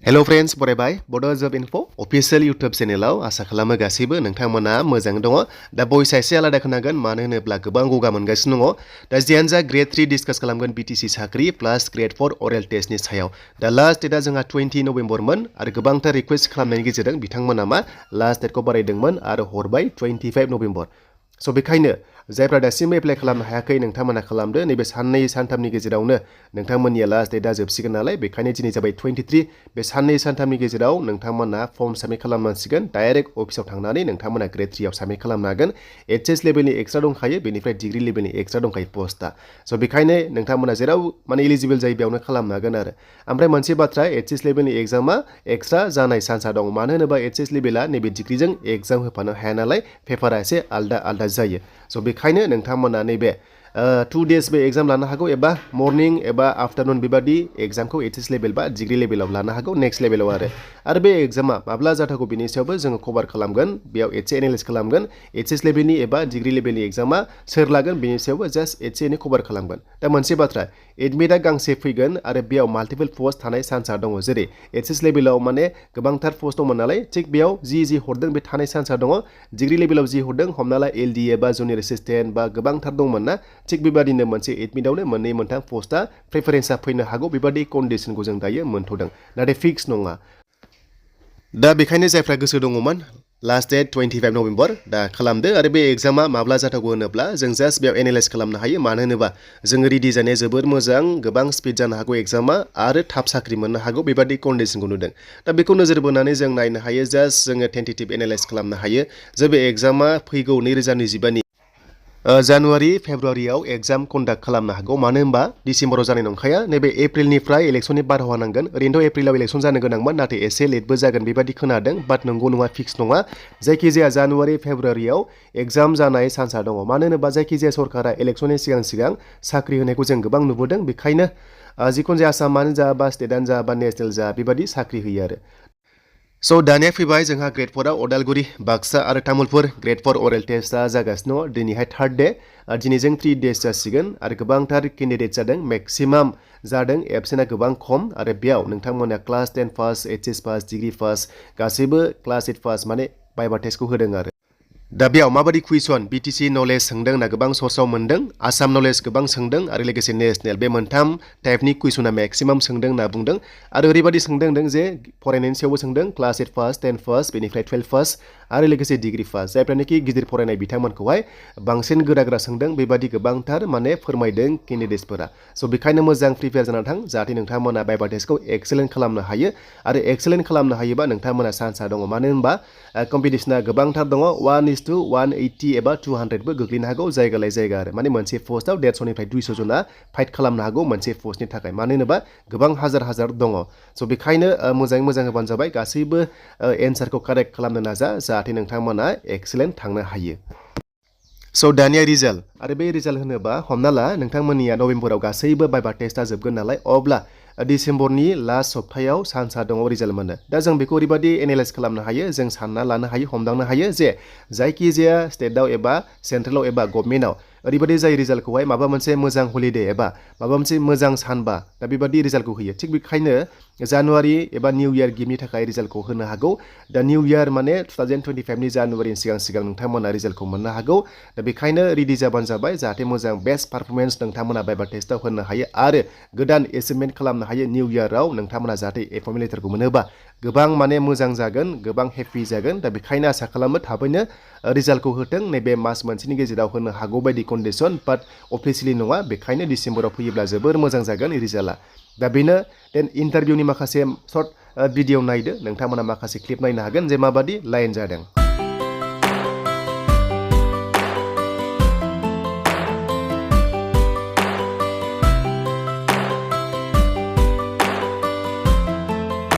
Hello friends, बरायबाय Bodo Job Info official YouTube channelआव आसा खालामो गासैबो नोंथांमोना मोजां दङ। दा भइस एसे आलादा खोनागोन मानो होनोब्ला गोबां गगा मोनगासिनो दङ। दा जियानो जा Gr.3 डिसकास खालामगोन BTC साख्रि प्लास Gr.4 oral टेस्टनि सायाव। दा लास्ट डेटआ जोंहा 20 नभेम्बरमोन आरो गोबांथार रिक्वेस्ट खालामनायनि गेजेरजों बिथांमोना लास्ट डेटखौ बारायदोंमोन आरो हरबाय 25 नभेम्बर। स' बेखायनो जायफ्रा दासिमबो एप्लाइ खालामनो हायाखै नोंथांमोना खालामदो। नैबे साननै सानथामनि गेजेरावनो नोंथांमोननिया लास्ट डेटआ जोबसिगोन नालाय बेखायनो दिनै जाबाय 23। बे साननै सानथामनि गेजेराव नोंथांमोना फर्म साबमिट खालामनांसिगोन। डाइरेक्ट अफिसाव थांनानै नोंथांमोना Gr.3 आव साबमिट खालामनो हागोन। HS लेभेलनि एक्सट्रा दंखायो, बेनिफ्राय डिग्री लेभेलनि एक्सट्रा दंखायो पस्टआ। स' बेखायनो नोंथांमोना जेराव एलिजिबल जायो बेयावनो खालामनो हागोन आरो। ओमफ्राय मोनसे बाथ्रा HS लेभेलनि एग्जामा एक्सट्रा जानाय चान्सआ दं। मानो होनोबा HS लेभेला नैबे डिग्रीजों एग्जाम होफानो हाया नालाय पेपारा एसे आलदा आलदा जायो। स' बेखायनो नोंथांमोना नैबे 2 days बे एग्जाम लानो हागौ एबा मर्निं एबा आफ्टारनुन बेबादि एग्जामखौ HS लेभेल बा डिग्री लेभेलाव लानो हागौ नेक्स्ट लेभेलाव आरो बे एग्जामा माब्ला जाथावगौ बेनि सायावबो जोङो कभार खालामगोन। बेयाव एसे एनालाइज खालामगोन। HS लेभेलनि एबा डिग्री लेभेलनि एग्जामा सोर लागोन बेनि सायावबो जास्ट एसे एनै कभार खालामगोन। दा मोनसे बाथ्रा एडमिटआ गांसे फैगोन आरो बेयाव माल्टिपल पस्ट थानाय चान्सआ दङ। जेरै HS लेभेलाव गोबांथार पस्ट दंमोन नालाय थिग बेयाव जि हरदों बे थानाय चान्सआ दङ। डिग्री लेभेलाव जि हरदों हमना ला LD एबा जुनियर एसिस्टेन्ट बा गोबांथार दंमोन ना, थिग बेबादिनो मोनसे एडमिटआवनो मोननै मोनथाम पस्टआ प्रेफारेन्सआ फैनो हागौ। बेबादि कन्डिसनखौ जों दायो मोनथ'दों, नाथाय फिक्स नङा। दा बेखायनो जायफ्रा गोसो दङमोन लास्ट डेट 25 नभेम्बर दा खालामदो। आरो बे एग्जामा माब्ला जाथावगौ होनोब्ला जों जास्ट बेयाव एनालाइज खालामनो हायो। मानो होनोबा जोङो रेडि जानाया जोबोर मोजां, गोबां स्पिड जानो हागौ एग्जामा आरो थाब साख्रि मोननो हागौ बेबादि कन्डिसनखौ नुदों। दा बेखौ नोजोर बोनानै जों नायनो हायो, जास्ट जोङो टेन्टेटिभ एनालाइज खालामनो हायो जे बे एग्जामा फैगौ 2025 जानुवारि फेब्रुवारियाव एग्जाम कन्डाक्ट खालामनो हागौ। मानो होनबा डिसेम्बराव जानाय नंखाया, नैबे एप्रिलनिफ्राय इलेक्सननि बारहावा नांगोन। ओरैनोथ' एप्रिलाव इलेक्सन जानो गोनांमोन, नाथाय एसे लेटबो जागोन बेबादि खोनादों। बाट नंगौ नङा फिक्स नङा। जायखिजाया जानुवारि फेब्रुवारियाव एग्जाम जानाय चान्सआ दङ। मानो होनोबा जायखिजाया सरकारा इलेक्सननि सिगां साख्रि होनायखौ जों गोबां नुबोदों। बेखायनो जिखुनु जाया आसामानो जा बा स्टेटआनो जा बा नेसनेल जा बेबादि साख्रि होयो आरो। स' दानिया फैबाय जोंहा Gr.4आव अदालगुरि, बाक्सा आरो तामुलपुर Gr.4 oral टेस्टआ जागासिनो दं। दिनैहाय 3rd डे, दिनैजों 3 days जासिगोन आरो गोबांथार केन्डिडेट जादों। मेक्सिमाम जादों, एबसेन्टआ गोबां खम आरो बेयाव नोंथांमोना class 10 pass, HS pass, degree pass गासैबो क्लास 8 पास बाइबा टेस्टखौ होदों आरो। दा बेयाव माबादि कुइसन BTC नलेज सोंदों होनना गोबां सर्सआव मोन्दों। आसाम नलेज गोबां सोंदों आरो लोगोसे नेसनेल बे मोनथाम टाइपनि कुइसना मेक्सिमाम सोंदों होनना बुंदों। आरो ओरैबादि सोंदों जे फरायनायनि सायावबो सोंदों, क्लास 8 पास, 10 पास, बेनिफ्राय 12 पास आरो लोगोसे डिग्री पास। जायफ्रानोखि गिदिर फरायनाय बिथांमोनखौहाय बांसिन गोरा सोंदों। बेबादि गोबांथार फोरमायदों केन्डिडेट्सफोरा। स' बेखायनो मोजां प्रिपेयार जाना थां जाहाथे नोंथांमोना बाइबा टेस्टखौ एक्सेलेन्ट खालामनो हायो। आरो एक्सेलेन्ट खालामनो हायोबा नोंथांमोना चान्सआ दङ। मानो होनबा कम्पिटिसना गोबांथार दङ। 1:180 एबा 200 बो गोग्लैनो हागौ जायगा लायै जायगा आरो। मोनसे पस्टआव 150निफ्राय 200 जना फाइट खालामनो हागौ मोनसे पस्टनि थाखाय। मानो होनोबा गोबां हाजार दङ। स' बेखायनो मोजाङै मोजां होबानो जाबाय। गासैबो एन्सारखौ कारेक्ट खालामनो नाजा जाहाथे नोंथांमोना एक्सेलेन्ट थांनो हायो। स' दानिया रिजाल्ट आरो बे रिजाल्ट होनोबा हमना ला नोंथांमोननिया नभेम्बराव गासैबो बाइबा टेस्टआ जोबगोन नालाय, अब्ला डिसेम्बरनि लास्ट सप्तायाव चान्सआ दङ रिजाल्ट मोननो। दा जों बेखौ ओरैबादि एनालाइज खालामनो हायो, जों सानना लानो हायो, हमदांनो हायो जे जायखिजाया स्टेटआव एबा सेन्ट्रेलाव एबा गभर्नमेन्टआव ओरैबादि जाय रिजाल्टखौहाय माबा मोनसे मोजां हलिडे एबा माबा मोनसे मोजां सानबा दा बेबादि रिजाल्टखौ होयो। थिग बेखायनो जानुवारि एबा निउ इयार गिफ्टनि थाखाय रिजाल्टखौ होनो हागौ। दा निउ इयार 2025नि जानुवारिनि सिगां नोंथांमोना रिजाल्टखौ मोननो हागौ। दा बेखायनो रेडि जाबानो जाबाय जाहाथे मोजां बेस्ट पारफरमेन्स नोंथांमोना बाइबा टेस्टआव होनो हायो आरो गोदान एचिभमेन्ट खालामनो हायो। निउ इयाराव नोंथांमोना जाहाथे एपइन्टमेन्ट लेटारखौ मोनोबा गोबां मोजां जागोन, गोबां हेपि जागोन। दा बेखायनो आसा खालामो थाबैनो रिजाल्टखौ होथों। नैबे मास मोनसेनि गेजेराव होनो हागौ बायदि कन्डिसन, बाट अफिसियेलि नङा। बेखायनो डिसेम्बराव फैयोब्ला जोबोर मोजां जागोन रिजाल्टआ। दा बेनो देन इन्टारभिउनि माखासे सर्ट भिडिअ नायदो। नोंथांमोना माखासे क्लिप नायनो हागोन जे माबादि लाइन जादों।